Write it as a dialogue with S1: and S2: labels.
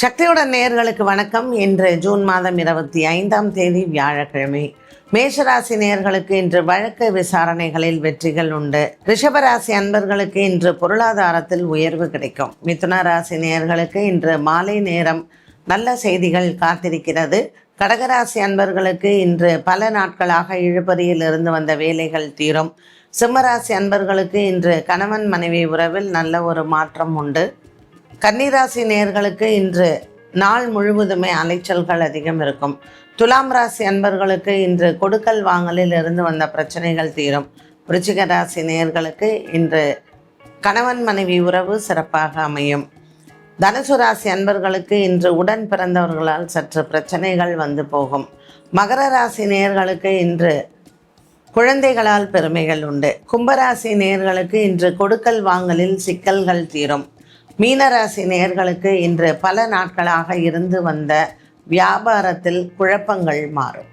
S1: சக்தியுடன் நேயர்களுக்கு வணக்கம். இன்று ஜூன் மாதம் 25ஆம் தேதி வியாழக்கிழமை. மேஷராசி நேயர்களுக்கு இன்று வழக்கு விசாரணைகளில் வெற்றிகள் உண்டு. ரிஷபராசி அன்பர்களுக்கு இன்று பொருளாதாரத்தில் உயர்வு கிடைக்கும். மிதுன ராசி நேயர்களுக்கு இன்று மாலை நேரம் நல்ல செய்திகள் காத்திருக்கிறது. கடகராசி அன்பர்களுக்கு இன்று பல நாட்களாக இழுபறியில் இருந்து வந்த வேலைகள் தீரும். சிம்மராசி அன்பர்களுக்கு இன்று கணவன் மனைவி உறவில் நல்ல ஒரு மாற்றம் உண்டு. கன்னிராசி நேயர்களுக்கு இன்று நாள் முழுவதுமே அலைச்சல்கள் அதிகம் இருக்கும். துலாம் ராசி அன்பர்களுக்கு இன்று கொடுக்கல் வாங்கலில் இருந்து வந்த பிரச்சனைகள் தீரும். விருச்சிக ராசி நேயர்களுக்கு இன்று கணவன் மனைவி உறவு சிறப்பாக அமையும். தனுசு ராசி அன்பர்களுக்கு இன்று உடன் பிறந்தவர்களால் சற்று பிரச்சனைகள் வந்து போகும். மகர ராசி நேயர்களுக்கு இன்று குழந்தைகளால் பெருமைகள் உண்டு. கும்பராசி நேயர்களுக்கு இன்று கொடுக்கல் வாங்கலில் சிக்கல்கள் தீரும். மீனராசி நேயர்களுக்கு இன்று பல நாட்களாக இருந்து வந்த வியாபாரத்தில் குழப்பங்கள் மாறும்.